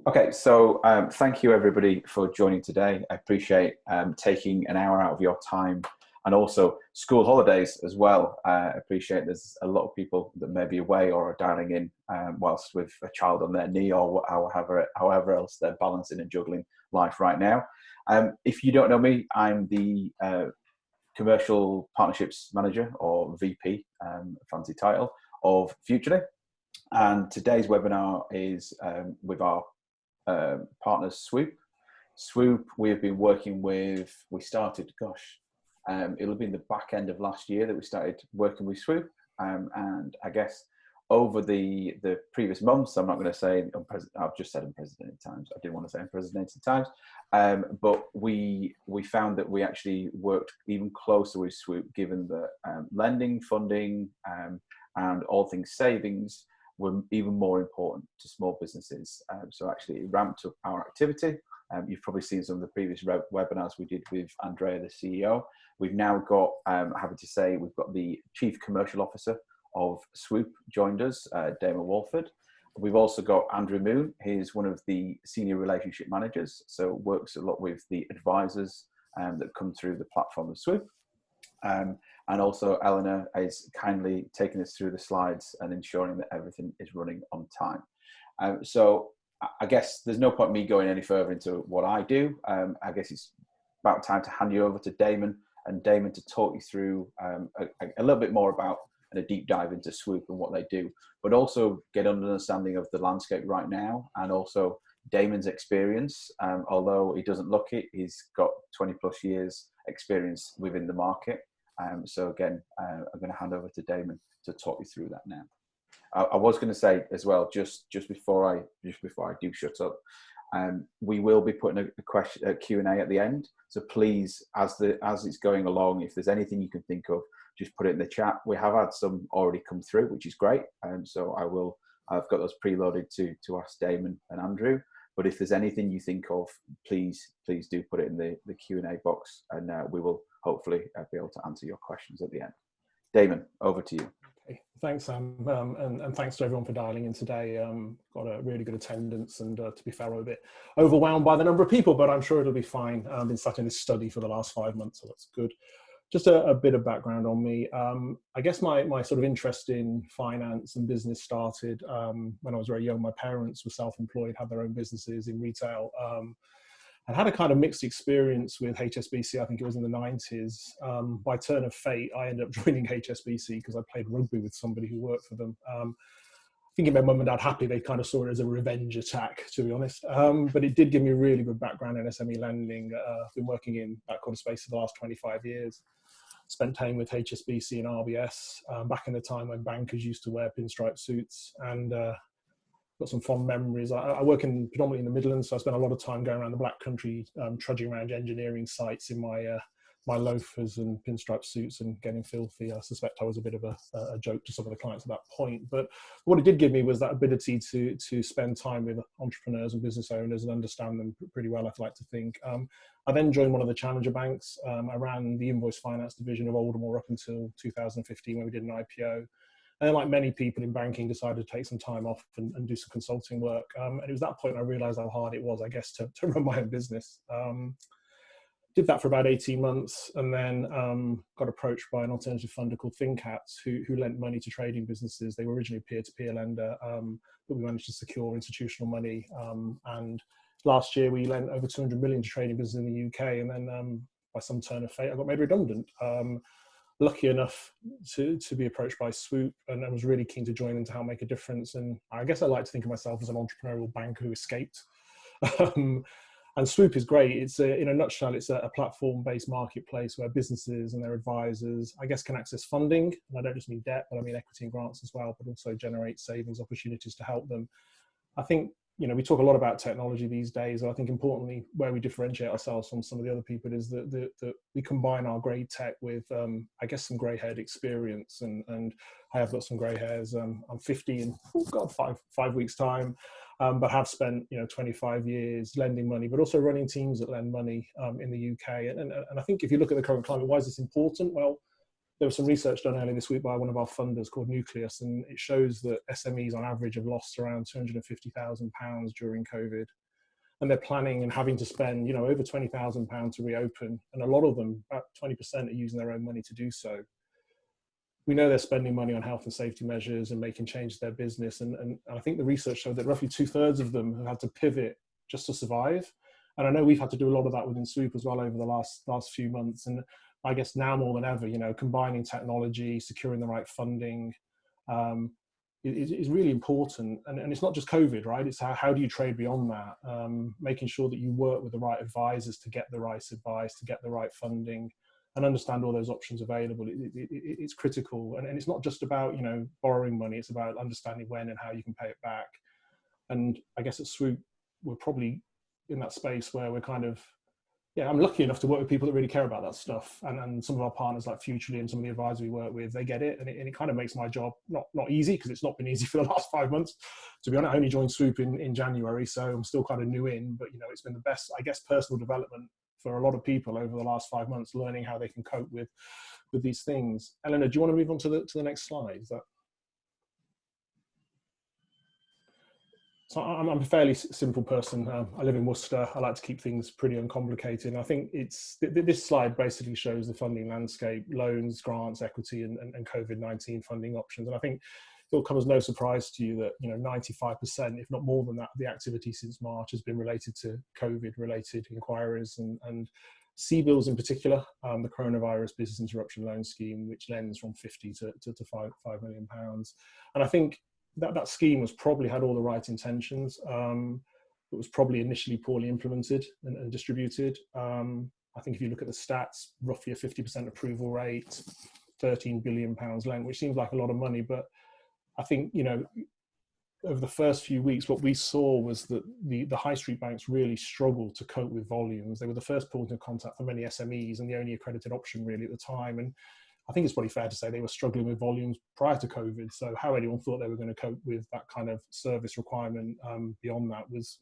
Okay, so thank you everybody for joining today. I appreciate taking an hour out of your time and also school holidays as well. I appreciate there's a lot of people that may be away or are dialing in whilst with a child on their knee or however else they're balancing and juggling life right now. If you don't know me, I'm the Commercial Partnerships Manager or VP, fancy title, of Futrli. And today's webinar is with our partners Swoop. Swoop, we have been working with, we started, it'll be in the back end of last year that we started working with Swoop. And I guess over the previous months, I'm not going to say, I've just said unprecedented times. I didn't want to say unprecedented times. But we found that we actually worked even closer with Swoop, given that lending, funding, and all things savings were even more important to small businesses. So actually it ramped up our activity. You've probably seen some of the previous webinars we did with Andrea, the CEO. We've now got, happy to say, we've got the Chief Commercial Officer of Swoop joined us, Damon Walford. We've also got Andrew Moon. He's one of the Senior Relationship Managers, so works a lot with the advisors that come through the platform of Swoop. And also Eleanor is kindly taking us through the slides and ensuring that everything is running on time. So I guess there's no point me going any further into what I do. I guess it's about time to hand you over to Damon, and Damon to talk you through a little bit more about and a deep dive into Swoop and what they do, but also get an understanding of the landscape right now, and also Damon's experience. Although he doesn't look it, he's got 20 plus years experience within the market. So again, I'm going to hand over to Damon to talk you through that now. I was going to say as well, just before I do shut up, we will be putting a Q&A at the end. So please, as it's going along, if there's anything you can think of, just put it in the chat. We have had some already come through, which is great. So I've got those preloaded to ask Damon and Andrew. But if there's anything you think of, please do put it in the Q&A box, and we will hopefully be able to answer your questions at the end. Damon, over to you. Okay. Thanks, Sam, and thanks to everyone for dialing in today. Got a really good attendance, and to be fair, I'm a bit overwhelmed by the number of people, but I'm sure it'll be fine. I've been sat in this study for the last 5 months, so that's good. Just a bit of background on me. I guess my sort of interest in finance and business started when I was very young. My parents were self-employed, had their own businesses in retail, and had a kind of mixed experience with HSBC. I think it was in the 90s. By turn of fate, I ended up joining HSBC because I played rugby with somebody who worked for them. I think it made mum and dad happy. They kind of saw it as a revenge attack, to be honest. But it did give me a really good background in SME lending. I've been working in that kind of space for the last 25 years. Spent time with HSBC and RBS back in the time when bankers used to wear pinstripe suits, and got some fond memories. I work predominantly in the Midlands, so I spent a lot of time going around the Black Country, trudging around engineering sites in my loafers and pinstripe suits and getting filthy. I suspect I was a bit of a joke to some of the clients at that point. But what it did give me was that ability to spend time with entrepreneurs and business owners and understand them pretty well, I'd like to think. I then joined one of the challenger banks. I ran the invoice finance division of Aldermore up until 2015 when we did an IPO. And like many people in banking, decided to take some time off and do some consulting work. And it was that point I realized how hard it was, I guess, to run my own business. Did that for about 18 months, and then got approached by an alternative funder called ThinkHats, who lent money to trading businesses. They were originally a peer-to-peer lender, but we managed to secure institutional money. And last year we lent over 200 million to trading businesses in the UK, and then by some turn of fate, I got made redundant. Lucky enough to be approached by Swoop, and I was really keen to join and to help make a difference. And I guess I like to think of myself as an entrepreneurial banker who escaped. And Swoop is great. It's in a nutshell, it's a platform-based marketplace where businesses and their advisors, I guess, can access funding. And I don't just mean debt, but I mean equity and grants as well, but also generate savings opportunities to help them. I think, we talk a lot about technology these days. And I think importantly, where we differentiate ourselves from some of the other people is that we combine our grey tech with, I guess, some grey-haired experience. And I have got some grey hairs. I'm 50 in, five weeks time. But have spent 25 years lending money, but also running teams that lend money in the UK. And I think if you look at the current climate, why is this important? Well, there was some research done earlier this week by one of our funders called Nucleus, and it shows that SMEs on average have lost around £250,000 during COVID. And they're planning and having to spend, you know, over £20,000 to reopen. And a lot of them, about 20%, are using their own money to do so. We know they're spending money on health and safety measures and making changes to their business. And I think the research showed that roughly 2/3 of them have had to pivot just to survive. And I know we've had to do a lot of that within Swoop as well over the last few months. And I guess now more than ever, you know, combining technology, securing the right funding, is really important. And it's not just COVID, right? It's how do you trade beyond that? Making sure that you work with the right advisors to get the right advice, to get the right funding, and understand all those options available. It's critical. And it's not just about, you know, borrowing money. It's about understanding when and how you can pay it back. And I guess at Swoop, we're probably in that space where we're kind of, yeah, I'm lucky enough to work with people that really care about that stuff. And some of our partners like Futrli and some of the advisors we work with, they get it. And it kind of makes my job not easy, because it's not been easy for the last 5 months. To be honest, I only joined Swoop in January, so I'm still kind of new in. But, you know, it's been the best, I guess, personal development for a lot of people over the last 5 months, learning how they can cope with these things. Eleanor, do you want to move on to the next slide? Is that... So I'm a fairly simple person. I live in Worcester. I like to keep things pretty uncomplicated. And I think this slide basically shows the funding landscape: loans, grants, equity, and COVID-19 funding options. And I think it'll come as no surprise to you that, you know, 95%, if not more than that, of the activity since March has been related to COVID-related inquiries and CBILS in particular, the Coronavirus Business Interruption Loan Scheme, which lends from 50 to £5 million. And I think that scheme was probably had all the right intentions. It was probably initially poorly implemented and distributed. I think if you look at the stats, roughly a 50% approval rate, £13 billion lent, which seems like a lot of money, but I think, you know, over the first few weeks, what we saw was that the high street banks really struggled to cope with volumes. They were the first point of contact for many SMEs and the only accredited option really at the time. And I think it's probably fair to say they were struggling with volumes prior to COVID. So how anyone thought they were going to cope with that kind of service requirement beyond that was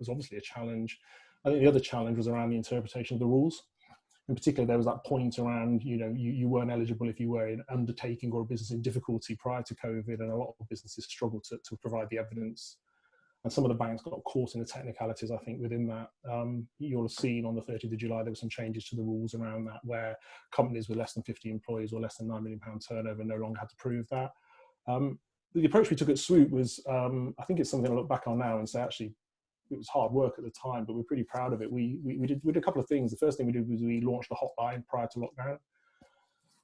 obviously a challenge. I think the other challenge was around the interpretation of the rules. In particular, there was that point around, you know, you weren't eligible if you were an undertaking or a business in difficulty prior to COVID, and a lot of businesses struggled to provide the evidence. And some of the banks got caught in the technicalities, I think, within that. You'll have seen on the 30th of July, there were some changes to the rules around that, where companies with less than 50 employees or less than £9 million turnover no longer had to prove that. The approach we took at Swoop was, I think it's something I look back on now and say, actually, it was hard work at the time, but we're pretty proud of it. We did a couple of things. The first thing we did was we launched a hotline prior to lockdown,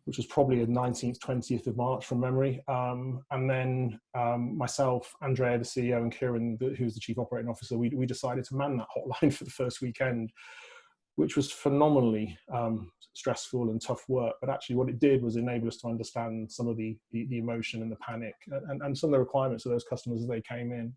which was probably the 19th, 20th of March from memory. And then myself, Andrea, the CEO, and Kieran, who's the Chief Operating Officer, we decided to man that hotline for the first weekend, which was phenomenally stressful and tough work. But actually what it did was enable us to understand some of the emotion and the panic and some of the requirements of those customers as they came in.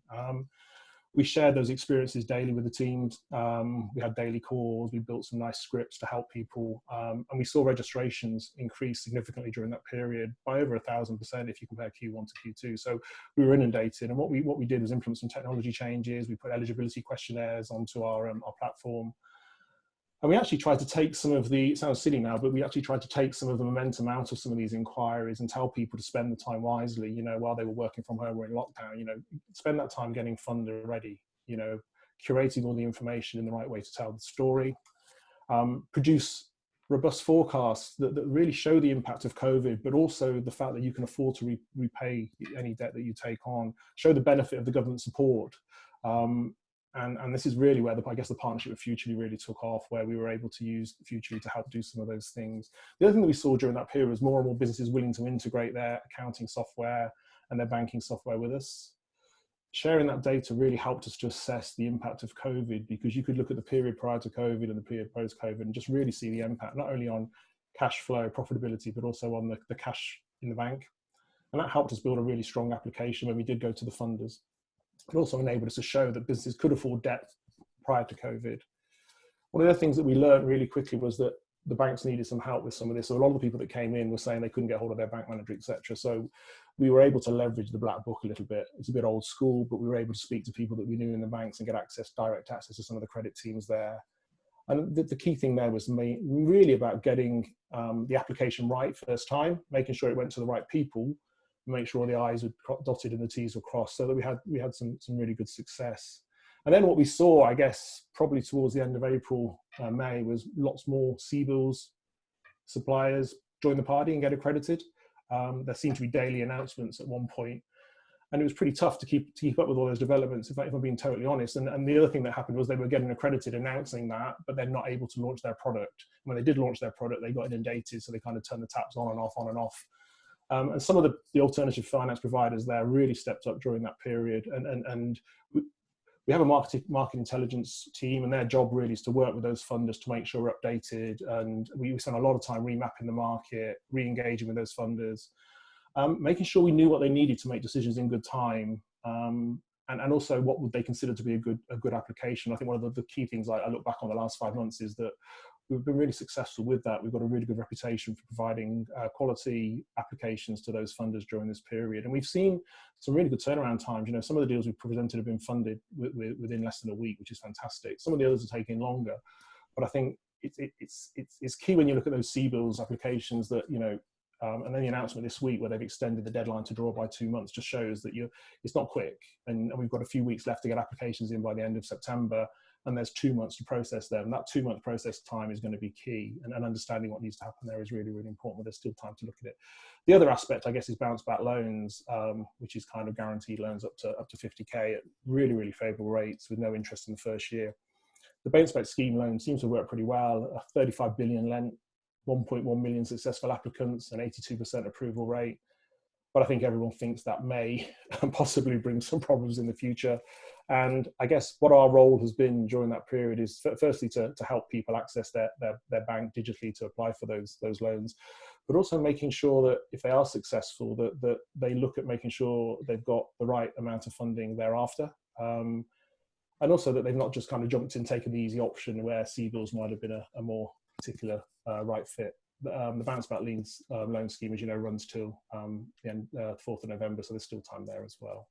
We shared those experiences daily with the teams. We had daily calls. We built some nice scripts to help people. And we saw registrations increase significantly during that period by over 1,000% if you compare Q1 to Q2. So we were inundated. And what we did was implement some technology changes. We put eligibility questionnaires onto our platform. And we actually tried to take some of the, it sounds silly now, but we actually tried to take some of the momentum out of some of these inquiries and tell people to spend the time wisely, you know, while they were working from home or in lockdown, you know, spend that time getting funded ready, you know, curating all the information in the right way to tell the story, produce robust forecasts that really show the impact of COVID, but also the fact that you can afford to repay any debt that you take on, show the benefit of the government support. And this is really where I guess the partnership with Futrli really took off, where we were able to use Futrli to help do some of those things. The other thing that we saw during that period was more and more businesses willing to integrate their accounting software and their banking software with us. Sharing that data really helped us to assess the impact of COVID, because you could look at the period prior to COVID and the period post-COVID and just really see the impact, not only on cash flow, profitability, but also on the cash in the bank. And that helped us build a really strong application when we did go to the funders. It also enabled us to show that businesses could afford debt prior to COVID. One of the things that we learned really quickly was that the banks needed some help with some of this. So a lot of the people that came in were saying they couldn't get hold of their bank manager, etc. So we were able to leverage the black book a little bit. It's a bit old school, but we were able to speak to people that we knew in the banks and get direct access to some of the credit teams there. And the key thing there was really about getting the application right first time, making sure it went to the right people, make sure all the I's were dotted and the T's were crossed, so that we had some really good success. And then what we saw, I guess, probably towards the end of April, May, was lots more CBILS suppliers join the party and get accredited. There seemed to be daily announcements at one point, and it was pretty tough to keep up with all those developments, if I'm being totally honest. And the other thing that happened was they were getting accredited, announcing that, but they're not able to launch their product. When they did launch their product, they got inundated, so they kind of turned the taps on and off, on and off. And some of the alternative finance providers there really stepped up during that period. And we have a market intelligence team, and their job really is to work with those funders to make sure we're updated. And we spent a lot of time remapping the market, re-engaging with those funders, making sure we knew what they needed to make decisions in good time, and also what would they consider to be a good application. I think one of the key things I look back on the last 5 months is that we've been really successful with that. We've got a really good reputation for providing quality applications to those funders during this period. And we've seen some really good turnaround times. You know, some of the deals we've presented have been funded within less than a week, which is fantastic. Some of the others are taking longer. But I think it's key when you look at those CBILS applications that, you know, and then the announcement this week where they've extended the deadline to draw by 2 months just shows that it's not quick. And we've got a few weeks left to get applications in by the end of September. And there's 2 months to process them. And that 2 month process time is going to be key. And understanding what needs to happen there is really, really important, but there's still time to look at it. The other aspect, I guess, is bounce back loans, which is kind of guaranteed loans up to 50K at really, really favorable rates with no interest in the first year. The bounce back scheme loan seems to work pretty well. 35 billion lent, 1.1 million successful applicants, an 82% approval rate. But I think everyone thinks that may possibly bring some problems in the future. And I guess what our role has been during that period is firstly to help people access their bank digitally to apply for those loans, but also making sure that if they are successful, that they look at making sure they've got the right amount of funding thereafter. And also that they've not just kind of jumped in, taken the easy option where CBILS might have been a more particular right fit. The bounce back loan scheme, as you know, runs till the end, 4th of November, so there's still time there as well.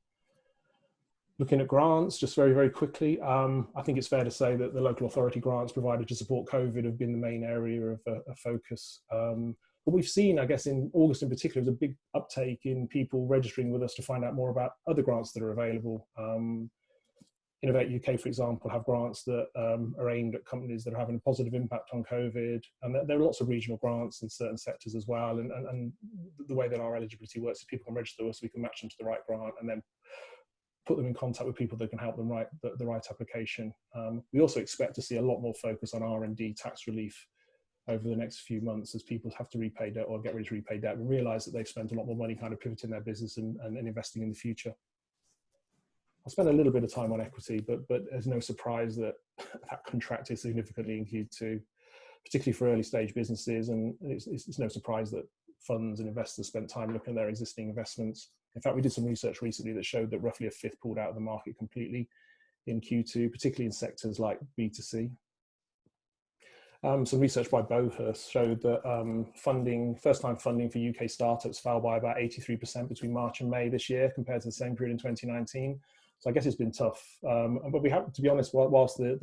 Looking at grants, just very, very quickly, I think it's fair to say that the local authority grants provided to support COVID have been the main area of focus. But we've seen, I guess, in August in particular, there's a big uptake in people registering with us to find out more about other grants that are available. Innovate UK, for example, have grants that are aimed at companies that are having a positive impact on COVID. And there are lots of regional grants in certain sectors as well. And the way that our eligibility works is people can register with us, we can match them to the right grant and then put them in contact with people that can help them write the right application. We also expect to see a lot more focus on R&D tax relief over the next few months as people have to repay debt or get ready to repay debt and realise that they've spent a lot more money kind of pivoting their business and investing in the future. I'll spend a little bit of time on equity, but there's no surprise that that contracted significantly in Q2, particularly for early stage businesses. And it's no surprise that funds and investors spent time looking at their existing investments. In fact, we did some research recently that showed that roughly a fifth pulled out of the market completely in Q2, particularly in sectors like B2C. Some research by Bowhurst showed that first-time funding for UK startups fell by about 83% between March and May this year compared to the same period in 2019. So I guess it's been tough. But we have, to be honest, whilst the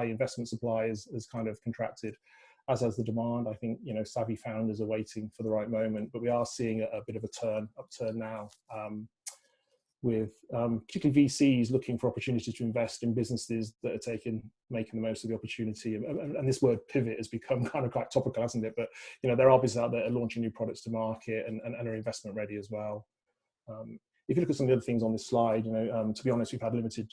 investment supply is kind of contracted, as has the demand, I think, you know, savvy founders are waiting for the right moment. But we are seeing a bit of a upturn now, with particularly VCs looking for opportunities to invest in businesses that are making the most of the opportunity. And this word pivot has become kind of quite topical, hasn't it? But, you know, there are businesses out there that are launching new products to market and are investment ready as well. If you look at some of the other things on this slide, you know, to be honest, we've had limited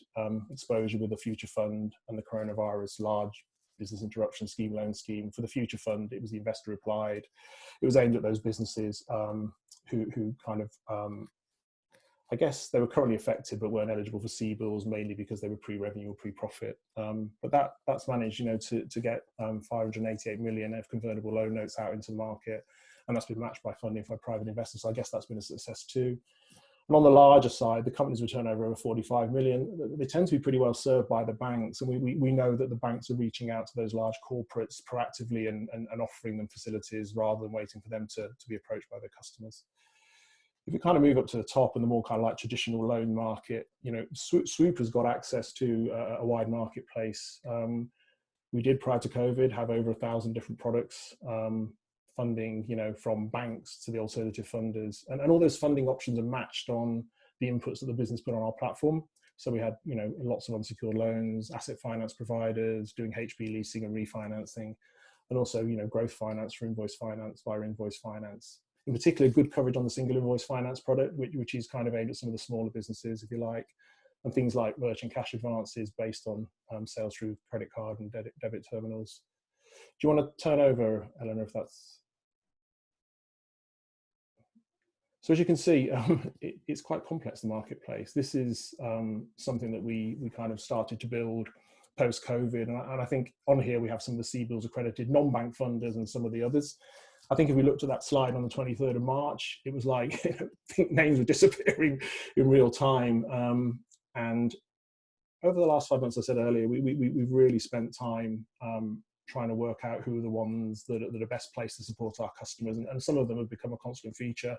exposure with the Future Fund and the coronavirus large business interruption scheme, loan scheme. For the Future Fund, it was the investor replied. It was aimed at those businesses who kind of, I guess they were currently affected but weren't eligible for CBILS, mainly because they were pre-revenue or pre-profit. But that's managed, you know, to get 588 million of convertible loan notes out into the market, and that's been matched by funding by private investors. So I guess that's been a success too. And on the larger side, the companies with turnover over 45 million, they tend to be pretty well served by the banks. And we know that the banks are reaching out to those large corporates proactively and offering them facilities rather than waiting for them to be approached by their customers. If you kind of move up to the top and the more kind of like traditional loan market, you know, Swoop has got access to a wide marketplace. We did, prior to COVID, have over 1,000 different products, funding, from banks to the alternative funders, and all those funding options are matched on the inputs that the business put on our platform. So we had, lots of unsecured loans, asset finance providers doing HP leasing and refinancing, and also, growth finance for invoice finance via invoice finance. In particular, good coverage on the single invoice finance product, which is kind of aimed at some of the smaller businesses, if you like, and things like merchant cash advances based on sales through credit card and debit terminals. Do you want to turn over, Eleanor, if that's... So as you can see, it's quite complex, the marketplace. This is something that we kind of started to build post-COVID. And I think on here we have some of the CBILS accredited non-bank funders and some of the others. I think if we looked at that slide on the 23rd of March, it was like, I think names were disappearing in real time. And over the last 5 months, I said earlier, we've really spent time trying to work out who are the ones that are best placed to support our customers. And some of them have become a constant feature.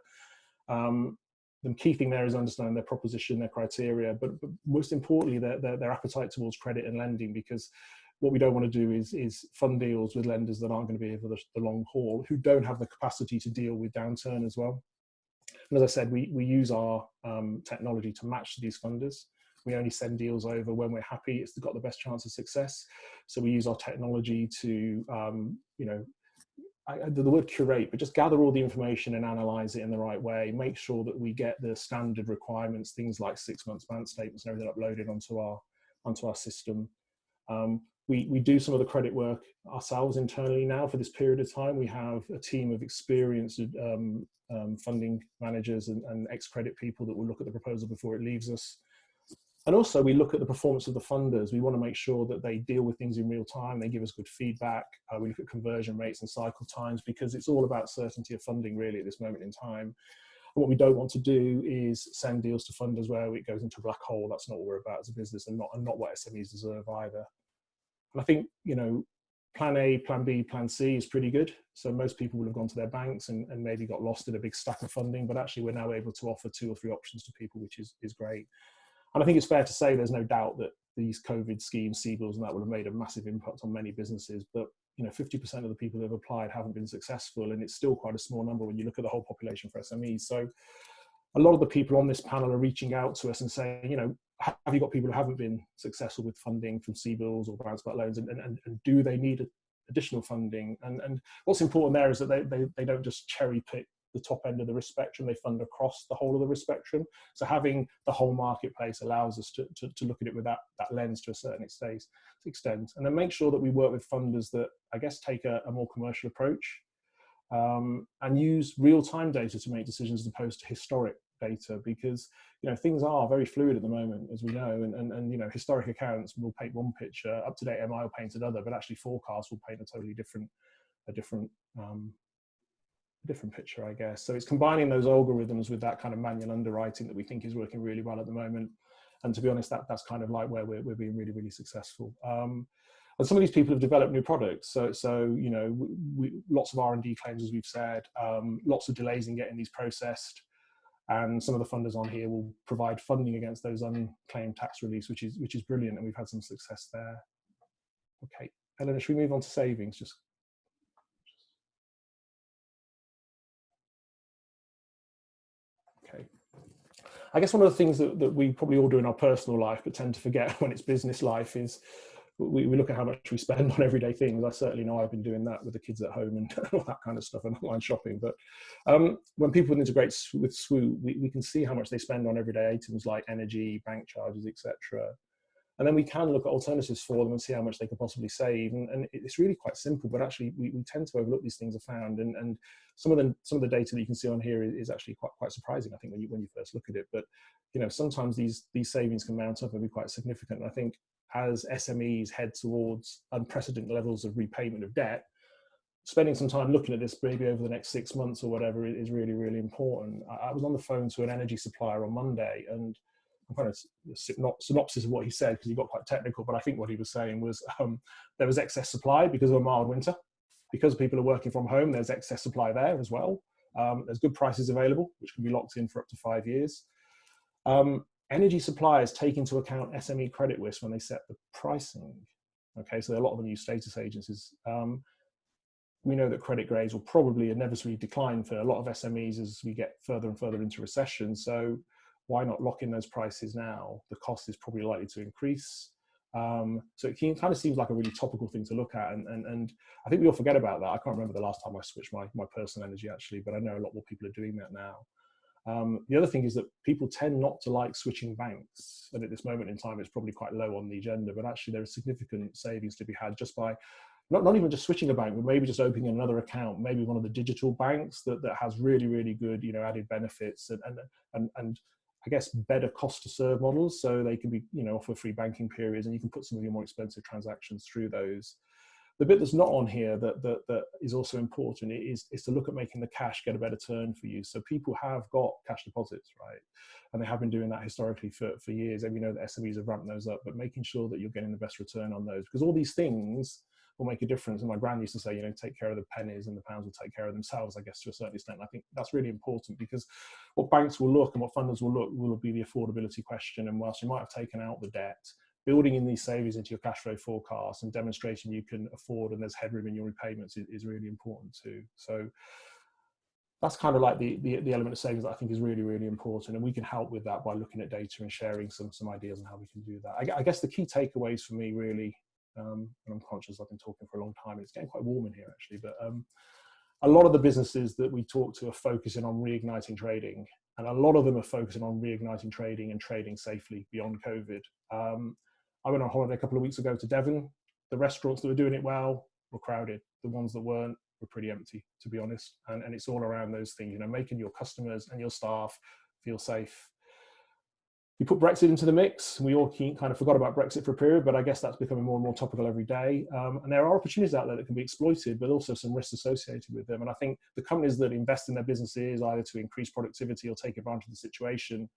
The key thing there is understanding their proposition, their criteria, but most importantly, their appetite towards credit and lending, because what we don't want to do is fund deals with lenders that aren't going to be here for the long haul, who don't have the capacity to deal with downturn as well. And as I said, we use our technology to match these funders. We only send deals over when we're happy it's got the best chance of success. So we use our technology to, the word curate, but just gather all the information and analyze it in the right way, make sure that we get the standard requirements, things like 6 months bank statements and everything uploaded onto our system. We do some of the credit work ourselves internally now for this period of time. We have a team of experienced funding managers and ex-credit people that will look at the proposal before it leaves us. And also we look at the performance of the funders. We want to make sure that they deal with things in real time. They give us good feedback. We look at conversion rates and cycle times, because it's all about certainty of funding really at this moment in time. And what we don't want to do is send deals to funders where it goes into a black hole. That's not what we're about as a business, and not what SMEs deserve either. And I think, plan A, plan B, plan C is pretty good. So most people will have gone to their banks and maybe got lost in a big stack of funding, but actually we're now able to offer 2 or 3 options to people, which is great. And I think it's fair to say there's no doubt that these COVID schemes, CBILS, and that would have made a massive impact on many businesses. But 50% of the people who have applied haven't been successful, and it's still quite a small number when you look at the whole population for SMEs. So a lot of the people on this panel are reaching out to us and saying, have you got people who haven't been successful with funding from CBILS or bounce back loans, and do they need additional funding? And what's important there is that they don't just cherry pick the top end of the risk spectrum, they fund across the whole of the risk spectrum. So having the whole marketplace allows us to look at it with that lens to a certain extent, and then make sure that we work with funders that, I guess, take a more commercial approach, and use real-time data to make decisions as opposed to historic data, because things are very fluid at the moment, as we know, and historic accounts will paint one picture, up-to-date MI will paint another, but actually forecasts will paint a totally different picture, I guess. So it's combining those algorithms with that kind of manual underwriting that we think is working really well at the moment. And to be honest, that's kind of like where we're being really, really successful. And some of these people have developed new products. So lots of R&D claims, as we've said, lots of delays in getting these processed. And some of the funders on here will provide funding against those unclaimed tax reliefs, which is brilliant. And we've had some success there. Okay, Eleanor, should we move on to savings? Okay. I guess one of the things that we probably all do in our personal life, but tend to forget when it's business life, is we look at how much we spend on everyday things. I certainly know I've been doing that with the kids at home and all that kind of stuff, and online shopping. But when people integrate with Swoop, we can see how much they spend on everyday items like energy, bank charges, etc. And then we can look at alternatives for them and see how much they could possibly save. And it's really quite simple, but actually we tend to overlook these things are found. And some of the data that you can see on here is actually quite surprising, I think, when you first look at it. But sometimes these savings can mount up and be quite significant. And I think as SMEs head towards unprecedented levels of repayment of debt, spending some time looking at this maybe over the next 6 months or whatever is really, really important. I was on the phone to an energy supplier on Monday, and I'm kind of synopsis of what he said, because he got quite technical, but I think what he was saying was there was excess supply because of a mild winter. Because people are working from home, there's excess supply there as well. There's good prices available, which can be locked in for up to 5 years. Energy suppliers take into account SME credit risk when they set the pricing. Okay, so a lot of them use status agencies. We know that credit grades will probably inevitably decline for a lot of SMEs as we get further and further into recession. So why not lock in those prices now? The cost is probably likely to increase. So it kind of seems like a really topical thing to look at. And I think we all forget about that. I can't remember the last time I switched my personal energy actually, but I know a lot more people are doing that now. The other thing is that people tend not to like switching banks. And at this moment in time, it's probably quite low on the agenda, but actually there is significant savings to be had just by not even just switching a bank, but maybe just opening another account, maybe one of the digital banks that has really, really good, added benefits and I guess better cost to serve models. So they can be, offer free banking periods, and you can put some of your more expensive transactions through those. The bit that's not on here that is also important is to look at making the cash get a better turn for you. So people have got cash deposits, right? And they have been doing that historically for years. And we know that SMEs have ramped those up, but making sure that you're getting the best return on those, because all these things will make a difference. And my gran used to say, take care of the pennies and the pounds will take care of themselves, I guess, to a certain extent. And I think that's really important, because what banks will look and what funders will look will be the affordability question. And whilst you might have taken out the debt, building in these savings into your cash flow forecast and demonstrating you can afford and there's headroom in your repayments is really important too. So that's kind of like the element of savings that I think is really, really important. And we can help with that by looking at data and sharing some ideas on how we can do that. I guess the key takeaways for me really, and I'm conscious I've been talking for a long time and it's getting quite warm in here actually, but a lot of the businesses that we talk to are focusing on reigniting trading, and a lot of them are focusing on reigniting trading and trading safely beyond COVID. I went on holiday a couple of weeks ago to Devon. The restaurants that were doing it well were crowded. The ones that weren't were pretty empty, to be honest. And it's all around those things, making your customers and your staff feel safe. You put Brexit into the mix. We all kind of forgot about Brexit for a period, but I guess that's becoming more and more topical every day. And there are opportunities out there that can be exploited, but also some risks associated with them. And I think the companies that invest in their businesses, either to increase productivity or take advantage of the situation,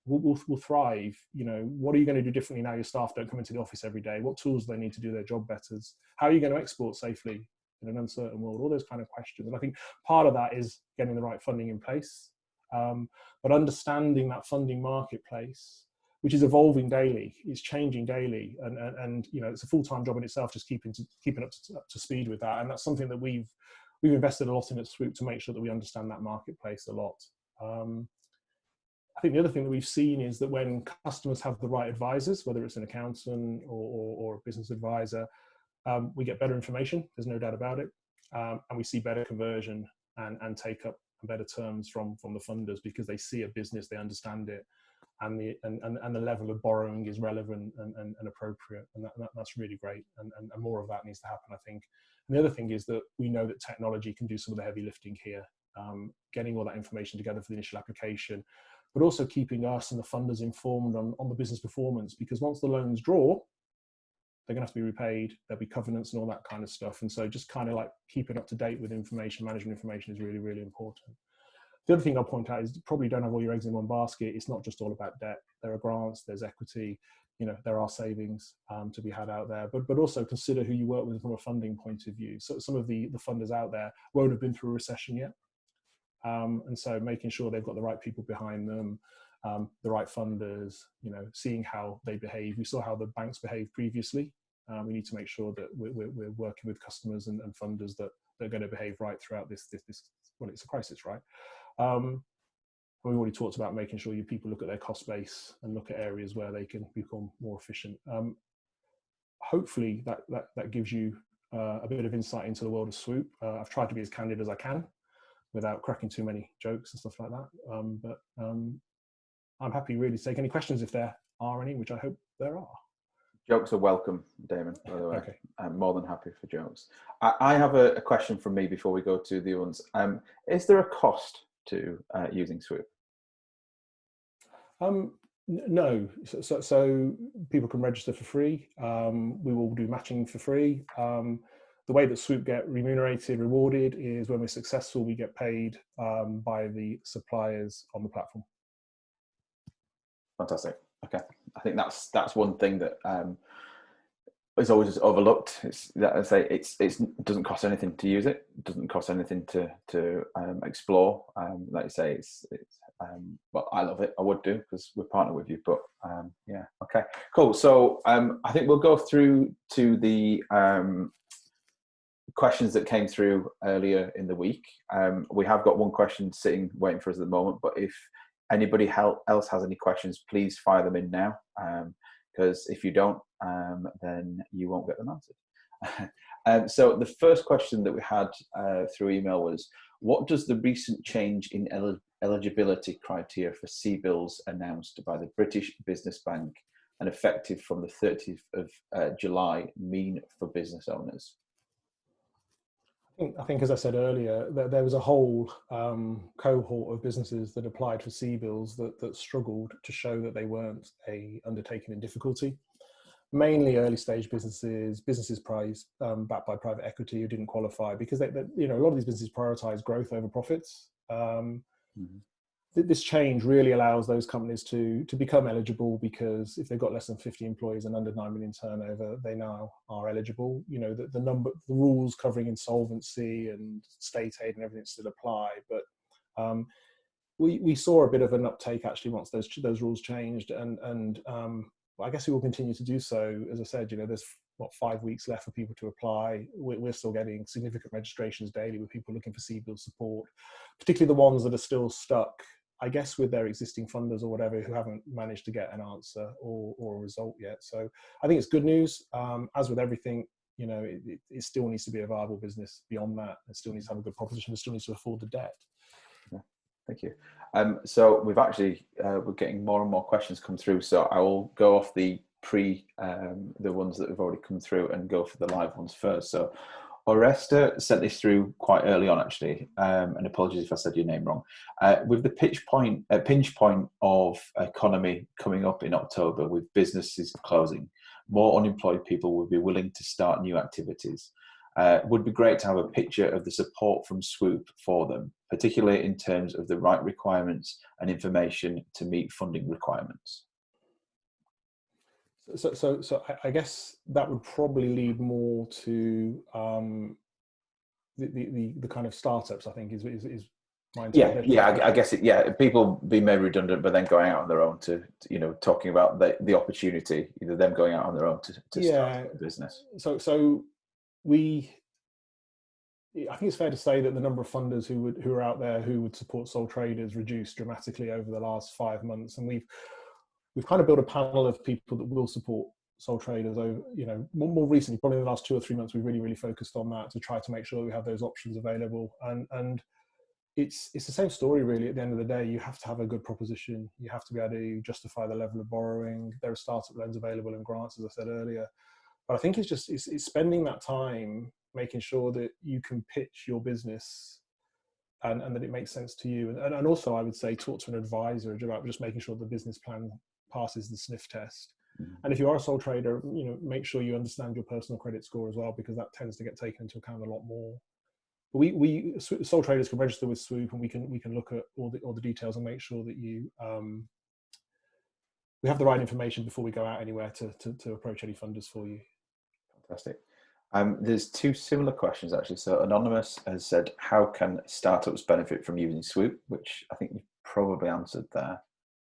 will thrive. What are you going to do differently now your staff don't come into the office every day? What tools do they need to do their job better? How are you going to export safely in an uncertain world? All those kind of questions. And I think part of that is getting the right funding in place. But understanding that funding marketplace, which is evolving daily, is changing daily, and it's a full-time job in itself, just keeping up to speed with that. And that's something that we've invested a lot in at Swoop to make sure that we understand that marketplace a lot. I think the other thing that we've seen is that when customers have the right advisors, whether it's an accountant or a business advisor, we get better information. There's no doubt about it, and we see better conversion and take up better terms from the funders, because they see a business, they understand it, and the level of borrowing is relevant and appropriate, and that's really great, and more of that needs to happen, I think. And the other thing is that we know that technology can do some of the heavy lifting here, getting all that information together for the initial application, but also keeping us and the funders informed on the business performance, because once the loans draw, they're going to have to be repaid, there'll be covenants and all that kind of stuff. And so just kind of like keeping up to date with information, management information is really, really important. The other thing I'll point out is probably don't have all your eggs in one basket. It's not just all about debt. There are grants, there's equity, there are savings to be had out there, but also consider who you work with from a funding point of view. So some of the funders out there won't have been through a recession yet. And so making sure they've got the right people behind them, the right funders, seeing how they behave. We saw how the banks behaved previously. We need to make sure that we're working with customers and funders that they're going to behave right throughout this. Well, it's a crisis, right? We've already talked about making sure you people look at their cost base and look at areas where they can become more efficient. Hopefully that gives you a bit of insight into the world of Swoop. I've tried to be as candid as I can without cracking too many jokes and stuff like that. But I'm happy really to take any questions if there are any, which I hope there are. Jokes are welcome, Damon, by the way. Okay. I'm more than happy for jokes. I have a question from me before we go to the ones. Is there a cost to using Swoop? No. So people can register for free. We will do matching for free. The way that Swoop get remunerated, rewarded, is when we're successful, we get paid by the suppliers on the platform. Fantastic. Okay, I think that's one thing that is always overlooked. It's that I say it doesn't cost anything to use it. It doesn't cost anything to explore. Like you say, it's well, I love it. I would do because we're partnered with you. But yeah, okay, cool. So I think we'll go through to the questions that came through earlier in the week. We have got one question sitting waiting for us at the moment, but if anybody else has any questions, please fire them in now, because if you don't, then you won't get them answered. So the first question that we had through email was, what does the recent change in eligibility criteria for CBILS announced by the British Business Bank and effective from the 30th of July mean for business owners? I think, as I said earlier, there was a whole cohort of businesses that applied for CBILS that struggled to show that they weren't a undertaking in difficulty. Mainly early stage businesses backed by private equity who didn't qualify because a lot of these businesses prioritize growth over profits. This change really allows those companies to become eligible, because if they've got less than 50 employees and under 9 million turnover, they now are eligible. The rules covering insolvency and state aid and everything still apply, but we saw a bit of an uptake actually once those rules changed, and I guess we will continue to do so. As I said, there's 5 weeks left for people to apply. We're still getting significant registrations daily with people looking for CBILS support, particularly the ones that are still stuck, I guess, with their existing funders or whatever, who haven't managed to get an answer or a result yet. So I think it's good news. As with everything, it still needs to be a viable business beyond that. It still needs to have a good proposition. It still needs to afford the debt. Yeah, thank you. So we've actually, we're getting more and more questions come through. So I will go off the the ones that have already come through and go for the live ones first. So Oresta sent this through quite early on, actually, and apologies if I said your name wrong. With the pinch point of economy coming up in October, with businesses closing, more unemployed people would be willing to start new activities. Would be great to have a picture of the support from Swoop for them, particularly in terms of the right requirements and information to meet funding requirements. So I guess that would probably lead more to the kind of startups, I think, is my interpretation. Yeah. I guess people being made redundant, but then going out on their own to talking about the opportunity, either them going out on their own to start a business. So I think it's fair to say that the number of funders who are out there who would support sole traders reduced dramatically over the last 5 months, and we've kind of built a panel of people that will support sole traders over, more recently, probably in the last 2 or 3 months, we've really focused on that to try to make sure that we have those options available. And it's the same story really. At the end of the day, you have to have a good proposition. You have to be able to justify the level of borrowing. There are startup loans available and grants, as I said earlier. But I think it's spending that time making sure that you can pitch your business and that it makes sense to you. And also, I would say, talk to an advisor about just making sure the business plan passes the sniff test. And if you are a sole trader, make sure you understand your personal credit score as well, because that tends to get taken into account a lot more. But we sole traders can register with Swoop, and we can look at all the details and make sure that we have the right information before we go out anywhere to approach any funders for you. Fantastic. There's 2 similar questions actually. So Anonymous has said, how can startups benefit from using Swoop? Which I think you've probably answered there.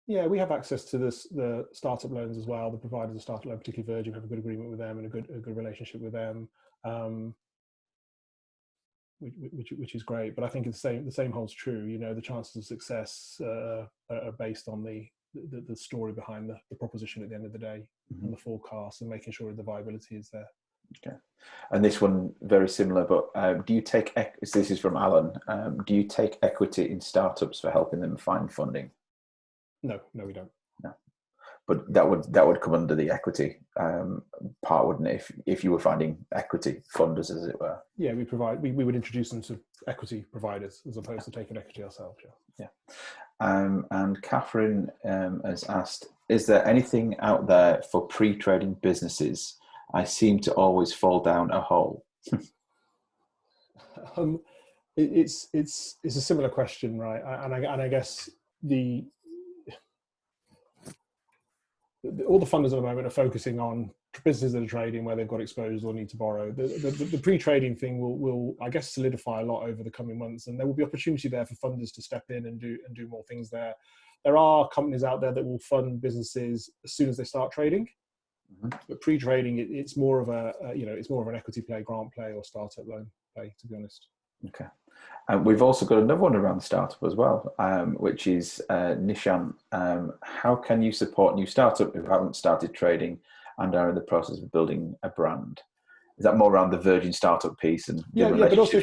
Yeah, we have access to the startup loans as well. The providers of startup loan, particularly Virgin, have a good agreement with them and a good relationship with them, which is great. But I think the same holds true. The chances of success are based on the story behind the proposition at the end of the day, and the forecast, and making sure the viability is there. Okay. And this one, very similar, but do you take, this is from Alan, do you take equity in startups for helping them find funding? No, we don't. No, but that would come under the equity part, wouldn't it? If you were finding equity funders, as it were. Yeah, we would introduce them to equity providers as opposed to taking equity ourselves. Yeah. And Catherine has asked, is there anything out there for pre-trading businesses? I seem to always fall down a hole. It's a similar question, right? And I guess the all the funders at the moment are focusing on businesses that are trading where they've got exposed or need to borrow. The pre-trading thing will, I guess, solidify a lot over the coming months, and there will be opportunity there for funders to step in and do more things there. There are companies out there that will fund businesses as soon as they start trading, but pre-trading it's more of it's more of an equity play, grant play, or startup loan play, to be honest. Okay. We've also got another one around startup as well, which is Nishan. How can you support new startup who haven't started trading and are in the process of building a brand? Is that more around the Virgin startup piece and the relationships but also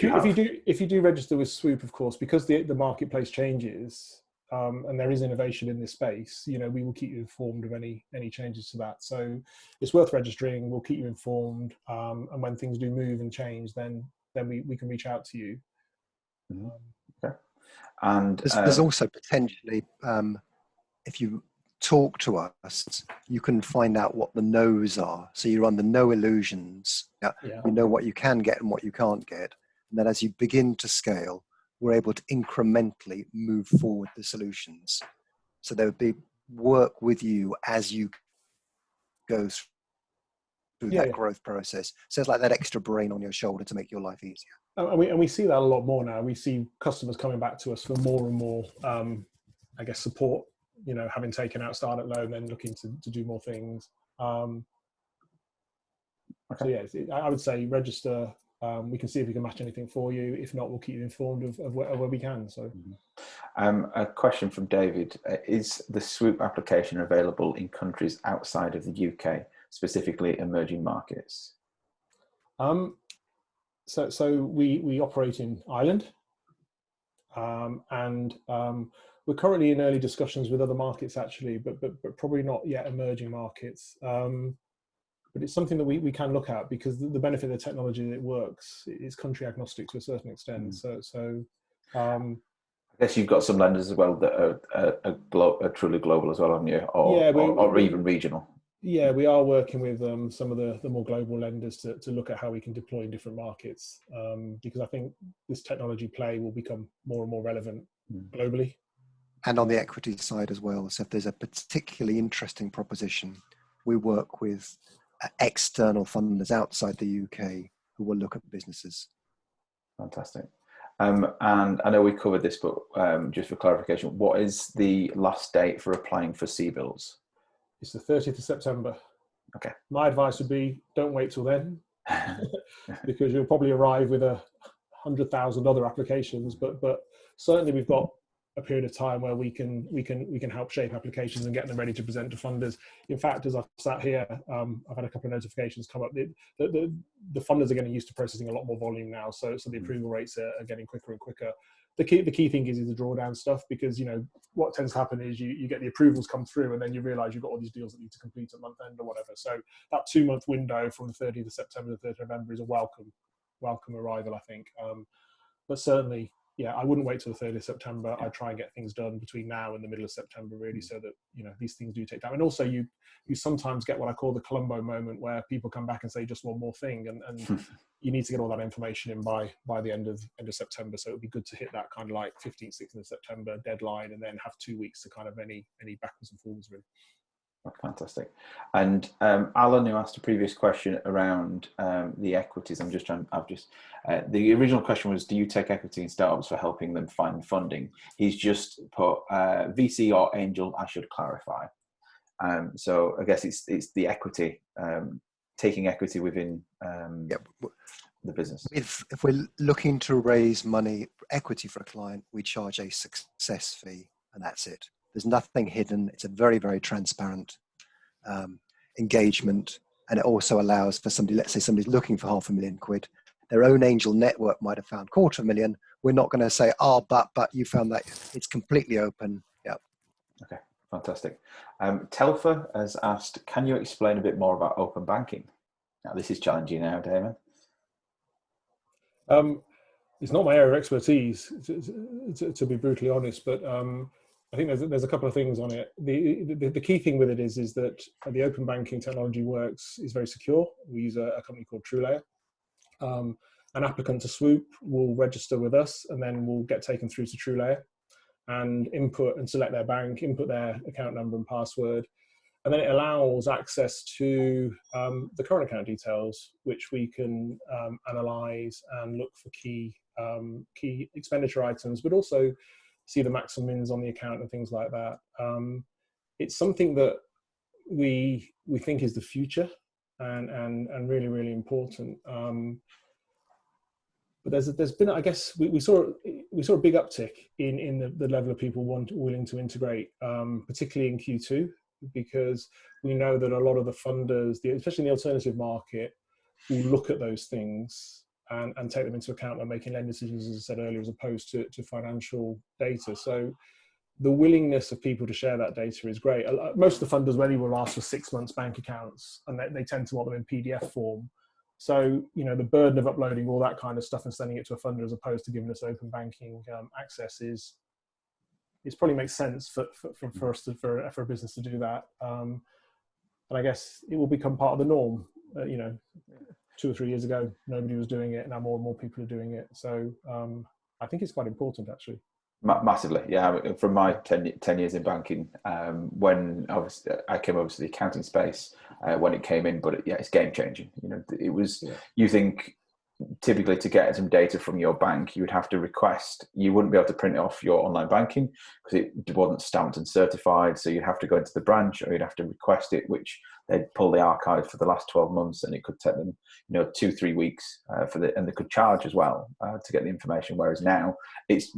if you do register with Swoop, of course, because the marketplace changes and there is innovation in this space, we will keep you informed of any changes to that. So it's worth registering. We'll keep you informed, and when things do move and change, then we can reach out to you. Okay. And there's also potentially, if you talk to us, you can find out what the no's are. So you're under no illusions. You know what you can get and what you can't get. And then as you begin to scale, we're able to incrementally move forward the solutions. So there would be work with you as you go through that growth process. So it's like that extra brain on your shoulder to make your life easier. And we see that a lot more now. We see customers coming back to us for more and more, I guess, support, having taken out startup loan, then looking to do more things. So yeah, I would say register. We can see if we can match anything for you. If not, we'll keep you informed of where we can. So, a question from David: is the Swoop application available in countries outside of the UK, specifically emerging markets? So we operate in Ireland, and we're currently in early discussions with other markets actually, but probably not yet emerging markets. But it's something that we can look at, because the benefit of the technology that it works is country agnostic to a certain extent. So I guess you've got some lenders as well that are truly global as well, haven't you? Or even regional. Yeah, we are working with some of the more global lenders to look at how we can deploy in different markets, because I think this technology play will become more and more relevant globally. And on the equity side as well. So if there's a particularly interesting proposition, we work with external funders outside the UK who will look at businesses. Fantastic. And I know we covered this, but just for clarification, what is the last date for applying for CBILS? It's the 30th of September. Okay. My advice would be, don't wait till then, because you'll probably arrive with 100,000 other applications. But certainly we've got a period of time where we can help shape applications and get them ready to present to funders. In fact, as I've sat here, I've had a couple of notifications come up. The funders are getting used to processing a lot more volume now, so the approval rates are getting quicker and quicker. The key thing is the drawdown stuff, because what tends to happen is you get the approvals come through, and then you realise you've got all these deals that need to complete at month end or whatever. So that 2-month window from the 30th of September to the 3rd of November is a welcome arrival, I think. But certainly, yeah, I wouldn't wait till the 30th of September. I'd try and get things done between now and the middle of September, really, so that these things do take time. And also, you sometimes get what I call the Columbo moment, where people come back and say just one more thing, and you need to get all that information in by the end of September. So it would be good to hit that kind of like 15th, 16th of September deadline, and then have 2 weeks to kind of any backwards and forwards, really. Fantastic. And Alan, who asked a previous question around the equities, the original question was, do you take equity in startups for helping them find funding? He's just put VC or angel, I should clarify. So I guess it's the equity, taking equity within the business. If we're looking to raise equity for a client, we charge a success fee, and that's it. There's nothing hidden. It's a very, very transparent engagement. And it also allows for somebody, let's say somebody's looking for £500,000, their own angel network might have found $250,000. We're not going to say, but you found that. It's completely open. Yeah. Okay, fantastic. Telfer has asked, can you explain a bit more about open banking? Now, this is challenging now, Damon. It's not my area of expertise, to be brutally honest, but I think there's a couple of things on it. The key thing with it is that the open banking technology is very secure. We use a company called TrueLayer. An applicant to Swoop will register with us, and then will get taken through to TrueLayer and input and select their bank, input their account number and password. And then it allows access to the current account details, which we can analyze and look for key expenditure items, but also see the max and mins on the account and things like that. It's something that we think is the future and really, really important. But there's been, I guess, we saw a big uptick in the level of people willing to integrate, particularly in Q2, because we know that a lot of the funders, especially in the alternative market, will look at those things and take them into account when making lending decisions, as I said earlier, as opposed to financial data. So the willingness of people to share that data is great. Most of the funders only will ask for 6 months bank accounts, and they tend to want them in PDF form. So, you know, the burden of uploading all that kind of stuff and sending it to a funder as opposed to giving us open banking access is probably makes sense for a business to do that. And I guess it will become part of the norm. You know, 2 or 3 years ago, nobody was doing it. Now more and more people are doing it. So I think it's quite important, actually. Massively, yeah. From my 10 years in banking, when I came over to the accounting space when it came in, but it's game changing. You know, it was. Yeah. You think typically to get some data from your bank, you would have to request. You wouldn't be able to print it off your online banking because it wasn't stamped and certified. So you'd have to go into the branch, or you'd have to request it, which they'd pull the archive for the last 12 months, and it could take them, 2-3 weeks and they could charge as well to get the information. Whereas now it's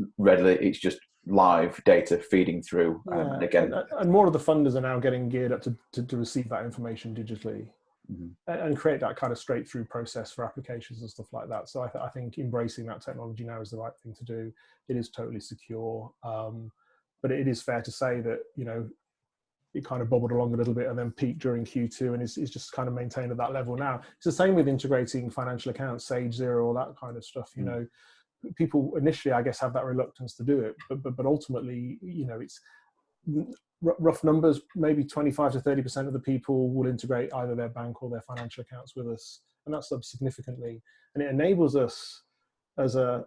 just live data feeding through. And again, and more of the funders are now getting geared up to receive that information digitally. Mm-hmm. And create that kind of straight through process for applications and stuff like that. So I think embracing that technology now is the right thing to do. It is totally secure, but it is fair to say that it kind of bobbled along a little bit and then peaked during Q2 and is just kind of maintained at that level now. It's the same with integrating financial accounts, Sage Zero, all that kind of stuff. People initially, I guess, have that reluctance to do it, but ultimately, it's rough numbers, maybe 25 to 30% of the people will integrate either their bank or their financial accounts with us, and that's up significantly. And it enables us as an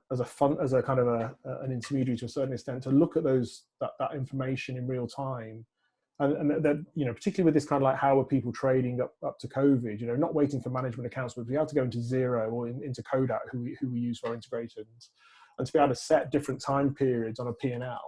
intermediary to a certain extent to look at that information in real time, and that particularly with this kind of like how are people trading up to COVID, not waiting for management accounts, but to be able to go into Zero or into Kodak, who we use for our integrations, and to be able to set different time periods on a P&L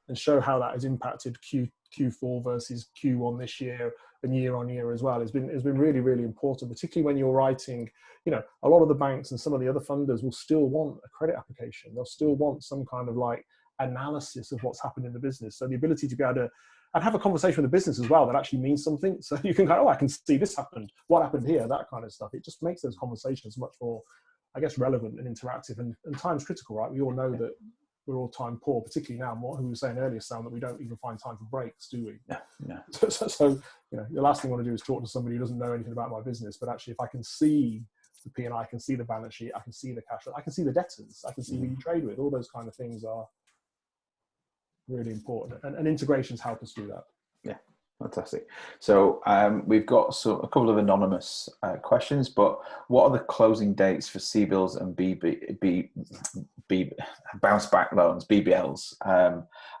and show how that has impacted Q4 versus Q1 this year and year on year as well has been really, really important, particularly when you're writing, a lot of the banks and some of the other funders will still want a credit application. They'll still want some kind of like analysis of what's happened in the business. So the ability to be able to and have a conversation with the business as well that actually means something. So you can go, I can see this happened. What happened here? That kind of stuff. It just makes those conversations much more, I guess, relevant and interactive, and time's critical, right? We all know that we're all time poor, particularly now. Who we were saying earlier, Sam, that we don't even find time for breaks, do we? Yeah. So the last thing I want to do is talk to somebody who doesn't know anything about my business. But actually, if I can see the P&I, I can see the balance sheet, I can see the cash flow, I can see the debtors, I can see who you trade with. All those kind of things are really important, and integrations help us do that. Yeah, fantastic. So we've got a couple of anonymous questions, but what are the closing dates for CBILS and bounce back loans, BBLs?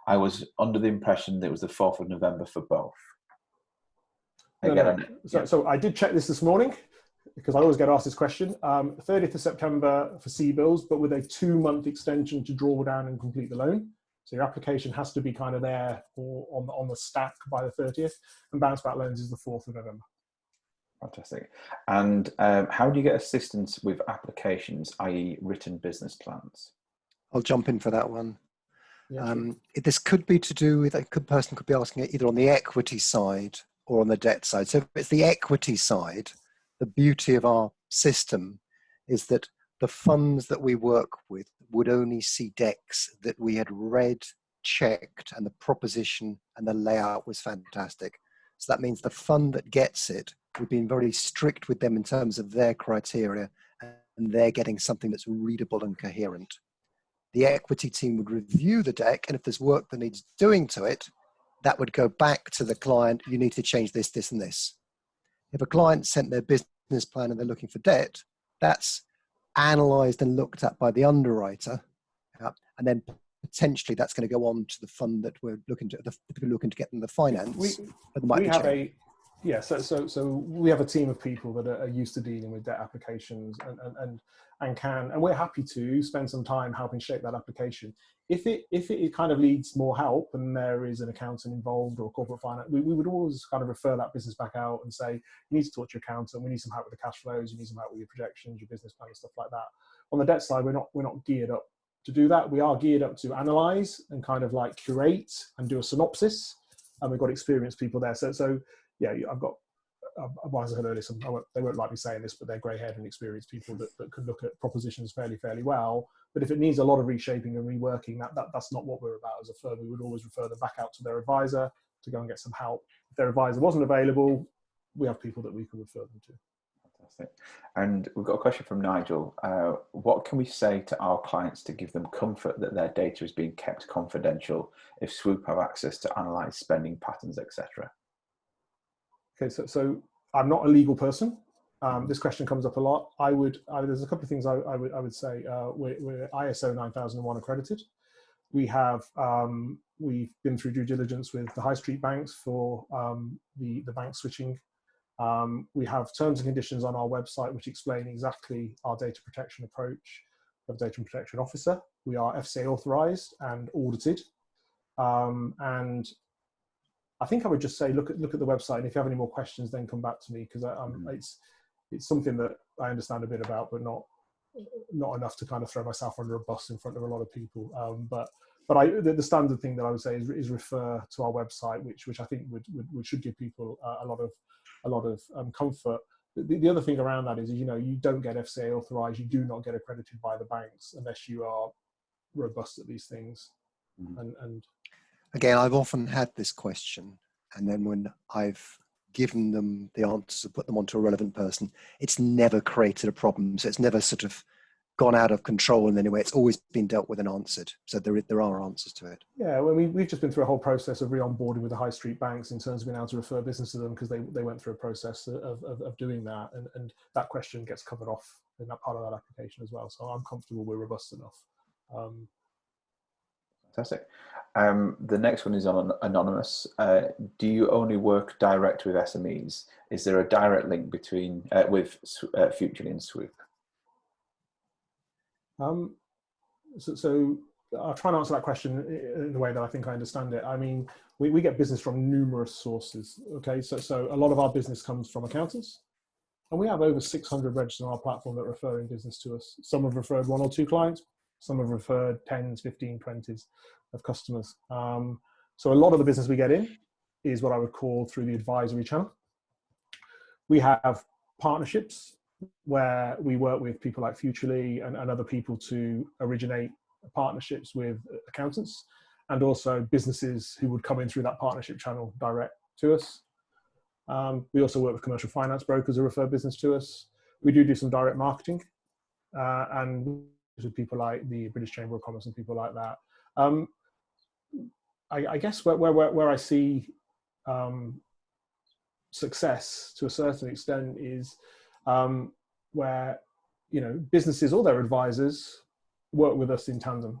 I was under the impression that it was the 4th of November for both. So I did check this morning because I always get asked this question. 30th of September for CBILS, but with a 2-month extension to draw down and complete the loan. So your application has to be kind of there or on the stack by the 30th, and bounce back loans is the 4th of November. Fantastic. And how do you get assistance with applications, i.e. written business plans? I'll jump in for that one. Yeah, sure. This could be to do with, person could be asking it either on the equity side or on the debt side. So if it's the equity side, the beauty of our system is that the funds that we work with would only see decks that we had read, checked, and the proposition and the layout was fantastic. So that means the fund that gets it, we've been very strict with them in terms of their criteria, and they're getting something that's readable and coherent. The equity team would review the deck, and if there's work that needs doing to it, that would go back to the client. You need to change this, this, and this. If a client sent their business plan and they're looking for debt, that's analysed and looked at by the underwriter, and then potentially that's going to go on to the fund that we're looking to, the people looking to get them the finance. So we have a team of people that are used to dealing with debt applications and we're happy to spend some time helping shape that application. If it kind of needs more help and there is an accountant involved or corporate finance, we would always kind of refer that business back out and say, you need to talk to your accountant, we need some help with the cash flows, you need some help with your projections, your business plan, stuff like that. On the debt side, we're not geared up to do that. We are geared up to analyze and kind of like curate and do a synopsis, and we've got experienced people there. So yeah, I've got, as I said earlier, they won't like me saying this, but they're grey-haired and experienced people that can look at propositions fairly well. But if it needs a lot of reshaping and reworking, that's not what we're about as a firm. We would always refer them back out to their advisor to go and get some help. If their advisor wasn't available, we have people that we can refer them to. Fantastic. And we've got a question from Nigel. What can we say to our clients to give them comfort that their data is being kept confidential if Swoop have access to analyse spending patterns, etc.? Okay, so I'm not a legal person. This question comes up a lot. There's a couple of things I would say. We're ISO 9001 accredited. We've been through due diligence with the high street banks for the bank switching. We have terms and conditions on our website which explain exactly our data protection approach. We have a data protection officer. We are FCA authorised and audited. And I think I would just say, look at the website, and if you have any more questions, then come back to me, because it's something that I understand a bit about, but not enough to kind of throw myself under a bus in front of a lot of people. But the standard thing that I would say is refer to our website, which I think should give people a lot of comfort. The other thing around that is, you don't get FCA authorised, you do not get accredited by the banks unless you are robust at these things. And again, I've often had this question, and then when I've given them the answer, put them onto a relevant person, it's never created a problem. So it's never sort of gone out of control in any way. It's always been dealt with and answered. So there are answers to it. Yeah, well, we've just been through a whole process of re-onboarding with the high street banks in terms of being able to refer business to them, because they went through a process of doing that, and that question gets covered off in that part of that application as well. So I'm comfortable we're robust enough. Fantastic. The next one is on anonymous. Do you only work direct with SMEs? Is there a direct link between with Futrli and Swoop? So I'll try and answer that question in the way that I think I understand it. I mean, we get business from numerous sources. Okay, so a lot of our business comes from accountants, and we have over 600 registered on our platform that are referring business to us. Some have referred 1 or 2 clients. Some have referred 10s, 15, 20s of customers. So a lot of the business we get in is what I would call through the advisory channel. We have partnerships where we work with people like Futrli and other people to originate partnerships with accountants, and also businesses who would come in through that partnership channel direct to us. We also work with commercial finance brokers who refer business to us. We do some direct marketing, and with people like the British Chamber of Commerce and people like that. I guess where I see success to a certain extent is where businesses or their advisors work with us in tandem.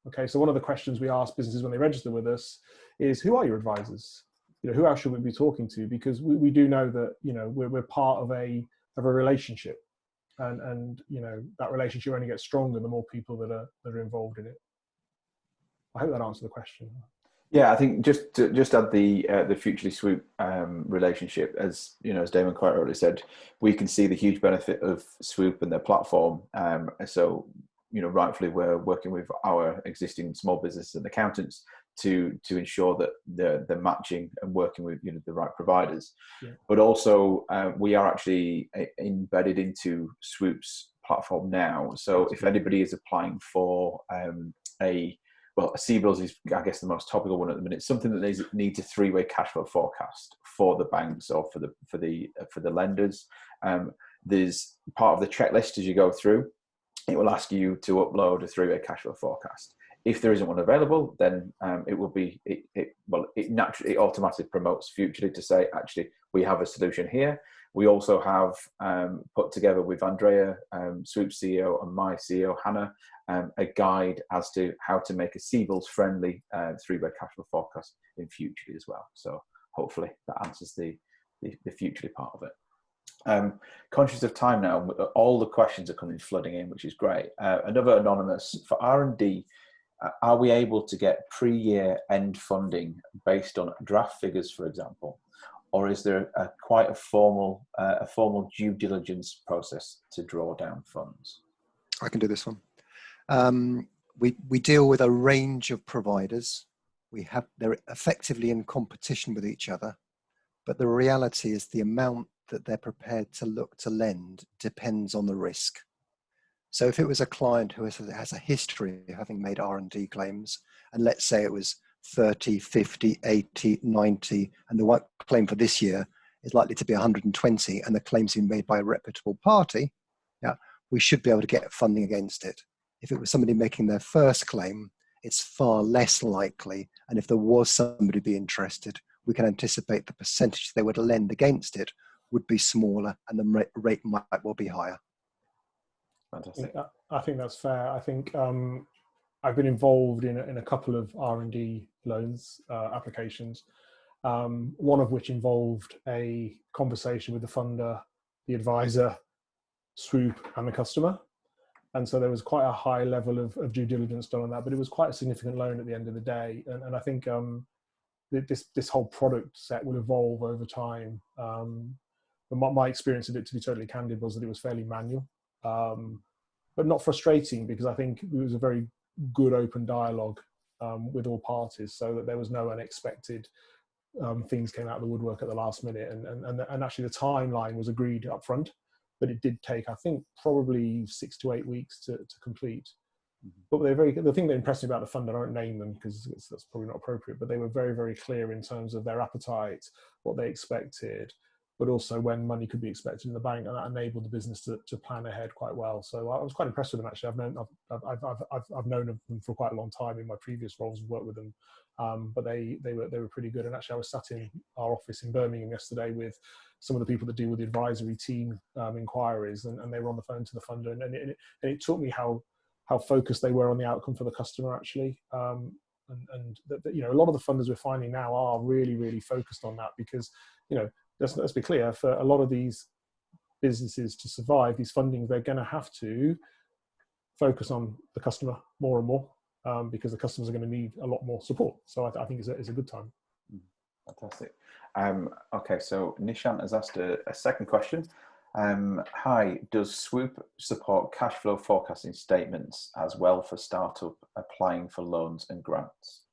Okay, so one of the questions we ask businesses when they register with us is, who are your advisors? Who else should we be talking to? Because we do know that we're part of a relationship, and that relationship only gets stronger the more people that are involved in it. I hope that answered the question. Yeah, I think just add the Futrli Swoop relationship, as Damon quite rightly said, we can see the huge benefit of Swoop and their platform. So rightfully we're working with our existing small businesses and accountants to ensure that they're matching and working with the right providers. Yeah. But also we are actually embedded into Swoop's platform now. So if anybody is applying for a CBILS is, I guess, the most topical one at the minute. Something that needs a 3-way cash flow forecast for the banks or for the lenders. There's part of the checklist as you go through. It will ask you to upload a 3-way cash flow forecast. If there isn't one available, then it will be, it automatically promotes Futrli to say, actually, we have a solution here. We also have put together with Andrea, Swoop CEO, and my CEO, Hannah, a guide as to how to make a CBILS friendly three-way cash flow forecast in Futrli as well. So hopefully that answers the Futrli part of it. Conscious of time now, all the questions are coming flooding in, which is great. Another anonymous, for R&D, are we able to get pre-year end funding based on draft figures, for example? Or is there quite a formal due diligence process to draw down funds? I can do this one. We deal with a range of providers. They're effectively in competition with each other, but the reality is the amount that they're prepared to look to lend depends on the risk. So if it was a client who has a history of having made R&D claims, and let's say it was 30, 50, 80, 90, and the one claim for this year is likely to be 120, and the claim's been made by a reputable party, we should be able to get funding against it. If it was somebody making their first claim, it's far less likely, and if there was somebody be interested, we can anticipate the percentage they would lend against it would be smaller, and the rate might well be higher. Fantastic. I think that's fair. I think I've been involved in a couple of R&D loans applications, one of which involved a conversation with the funder, the advisor, Swoop, and the customer. And so there was quite a high level of due diligence done on that, but it was quite a significant loan at the end of the day. And I think this whole product set will evolve over time. But my experience of it, to be totally candid, was that it was fairly manual. But not frustrating, because I think it was a very good open dialogue with all parties, so that there was no unexpected things came out of the woodwork at the last minute, and actually the timeline was agreed up front, but it did take, I think, probably 6 to 8 weeks to complete. But they're very, the thing that impressed me about the fund, I don't name them because that's probably not appropriate, but they were very, very clear in terms of their appetite, what they expected, but also when money could be expected in the bank, and that enabled the business to plan ahead quite well. So I was quite impressed with them, actually. I've known them for quite a long time in my previous roles, worked with them, but they were pretty good. And actually, I was sat in our office in Birmingham yesterday with some of the people that deal with the advisory team inquiries, and they were on the phone to the funder, and it taught me how focused they were on the outcome for the customer, actually. And you know, a lot of the funders we're finding now are really, really focused on that, because, you know, let's be clear, for a lot of these businesses to survive, these fundings, they're going to have to focus on the customer more and more, because the customers are going to need a lot more support. So I think it's a good time. Fantastic. Okay, so Nishant has asked a second question. Hi, does Swoop support cash flow forecasting statements as well for startup applying for loans and grants?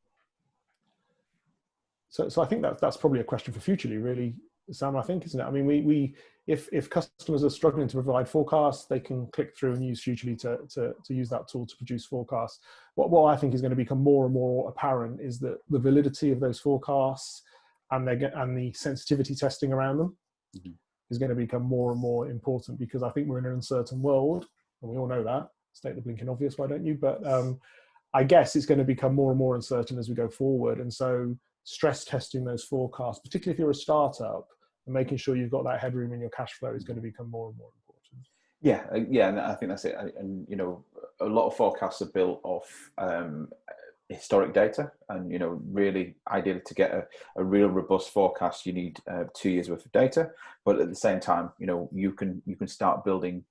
So I think that's probably a question for Futrli, really, Sam, I think, isn't it? I mean, if customers are struggling to provide forecasts, they can click through and use Futrli to use that tool to produce forecasts. What I think is going to become more and more apparent is that the validity of those forecasts and the sensitivity testing around them is going to become more and more important, because I think we're in an uncertain world, and we all know that. State the blinking obvious, why don't you? But I guess it's going to become more and more uncertain as we go forward, and so stress testing those forecasts, particularly if you're a startup, and making sure you've got that headroom in your cash flow is going to become more and more important. Yeah, and I think that's it. And you know, a lot of forecasts are built off historic data, and you know, really ideally to get a real robust forecast, you need 2 years worth of data. But at the same time, you know, you can start building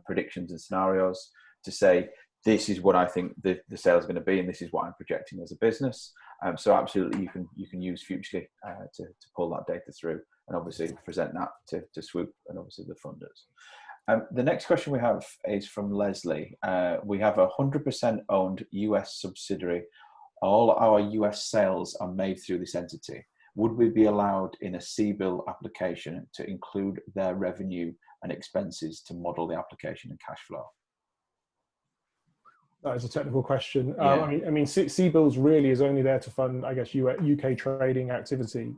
predictions and scenarios to say, this is what I think the sales are going to be, and this is what I'm projecting as a business. So absolutely, you can use Futrli to pull that data through, and obviously present that to Swoop and obviously the funders. The next question we have is from Leslie. We have a 100% owned US subsidiary. All our US sales are made through this entity. Would we be allowed in a CBIL application to include their revenue and expenses to model the application and cash flow? That is a technical question. Yeah. I mean, CBILS really is only there to fund, I guess, UK trading activity.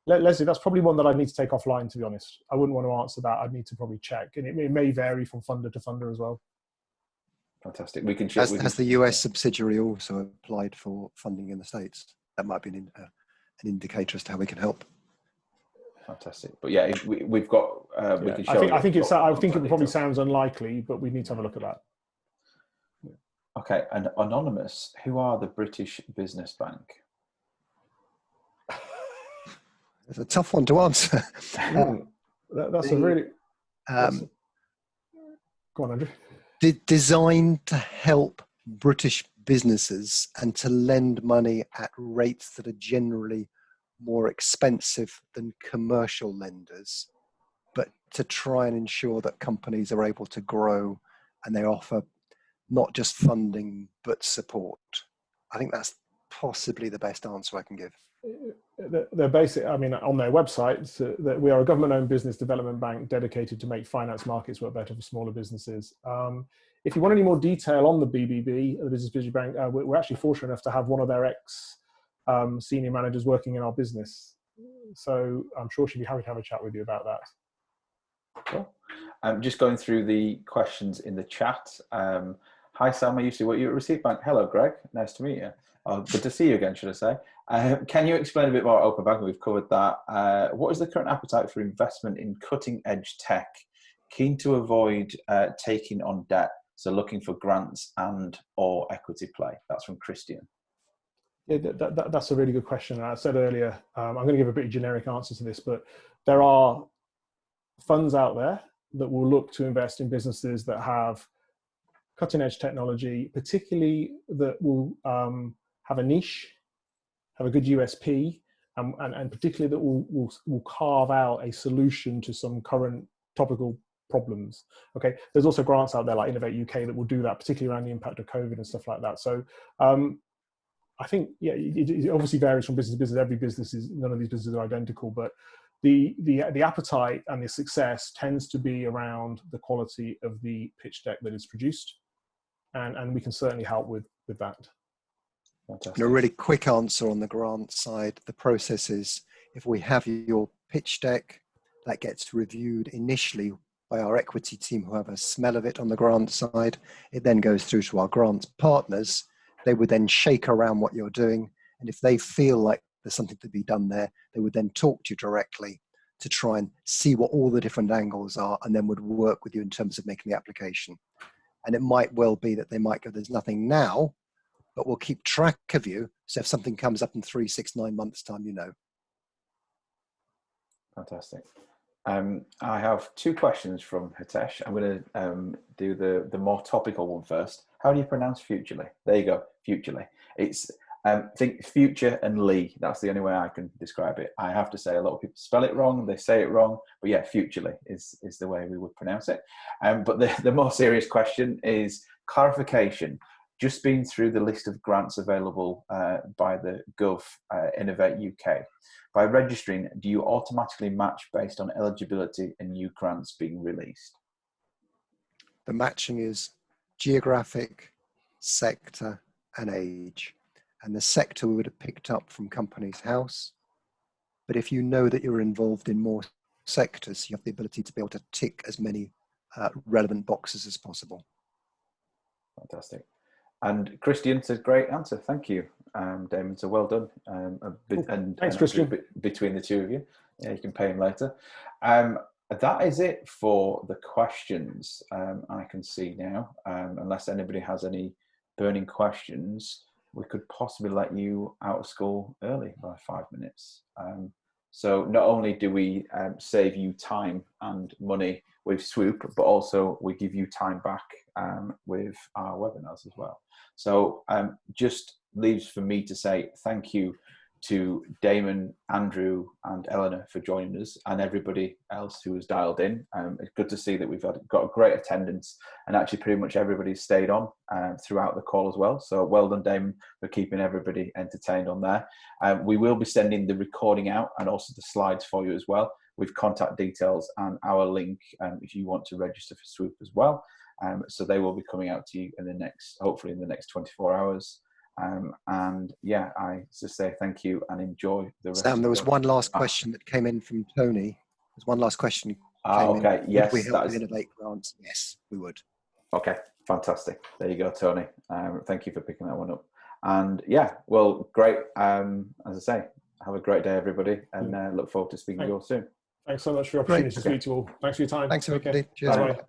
Leslie, that's probably one that I'd need to take offline, to be honest. I wouldn't want to answer that. I'd need to probably check, and it may vary from funder to funder as well. Fantastic. We can Has the US subsidiary also applied for funding in the States? That might be an indicator as to how we can help. Fantastic. But yeah, we've got. We can show. I think it probably sounds unlikely, but we need to have a look at that. Okay, and anonymous. Who are the British Business Bank? It's a tough one to answer. That's a really. Go on, Andrew. Designed to help British businesses and to lend money at rates that are generally more expensive than commercial lenders, but to try and ensure that companies are able to grow and they offer not just funding but support. I think that's possibly the best answer I can give. They're basic. I mean, on their website, that we are a government-owned business development bank dedicated to make finance markets work better for smaller businesses. If you want any more detail on the BBB, the Business Bridge Bank, we're actually fortunate enough to have one of their ex-senior managers working in our business. So I'm sure she'd be happy to have a chat with you about that. Cool. Just going through the questions in the chat. Hi, Sam. I used to work you at Receipt Bank. Hello, Greg. Nice to meet you. Oh, good to see you again, should I say. Can you explain a bit more open banking? We've covered that. What is the current appetite for investment in cutting-edge tech? Keen to avoid taking on debt, so looking for grants and or equity play. That's from Christian. Yeah, that's a really good question. I said earlier, I'm going to give a pretty generic answer to this, but there are funds out there that will look to invest in businesses that have cutting-edge technology, particularly that will have a niche, have a good USP, and particularly that will carve out a solution to some current topical problems. Okay, there's also grants out there like Innovate UK that will do that, particularly around the impact of COVID and stuff like that. So I think, yeah, it obviously varies from business to business. Every business none of these businesses are identical, but the appetite and the success tends to be around the quality of the pitch deck that is produced, and we can certainly help with that. And a really quick answer on the grant side, the process is, if we have your pitch deck, that gets reviewed initially by our equity team who have a smell of it on the grant side. It then goes through to our grant partners. They would then shake around what you're doing. And if they feel like there's something to be done there, they would then talk to you directly to try and see what all the different angles are, and then would work with you in terms of making the application. And it might well be that they might go, there's nothing now, but we'll keep track of you. So if something comes up in 3, 6, 9 months time, you know. Fantastic. I have 2 questions from Hitesh. I'm going to do the more topical one first. How do you pronounce Futrli? There you go, Futrli. It's think future and Lee. That's the only way I can describe it. I have to say a lot of people spell it wrong. They say it wrong, but yeah, Futrli is the way we would pronounce it. But the more serious question is clarification. Just been through the list of grants available by the Gov Innovate UK. By registering, do you automatically match based on eligibility and new grants being released? The matching is geographic, sector, and age. And the sector we would have picked up from Companies House. But if you know that you're involved in more sectors, you have the ability to be able to tick as many relevant boxes as possible. Fantastic. And Christian says, great answer. Thank you, Damon. So well done. Thanks, Christian. Between the two of you. Yeah, you can pay him later. That is it for the questions I can see now. Unless anybody has any burning questions, we could possibly let you out of school early by 5 minutes. So not only do we save you time and money with Swoop, but also we give you time back with our webinars as well. So just leaves for me to say thank you to Damon, Andrew and Eleanor for joining us, and everybody else who has dialed in. It's good to see that we've got a great attendance, and actually pretty much everybody's stayed on throughout the call as well. So well done, Damon, for keeping everybody entertained on there. We will be sending the recording out and also the slides for you as well, with contact details and our link if you want to register for Swoop as well. So they will be coming out to you in the next, hopefully in the next 24 hours. And yeah, I just say thank you and enjoy the rest. Sam, there was one last question that came in from Tony. There's one last question. Okay, yes. Would we help with Innovate grants? Yes, we would. Okay, fantastic. There you go, Tony. Thank you for picking that one up. And yeah, well, great. As I say, have a great day, everybody, and look forward to speaking to you all soon. Thanks so much for the opportunity to speak to you all. Thanks for your time. Thanks, everybody. Cheers. Bye.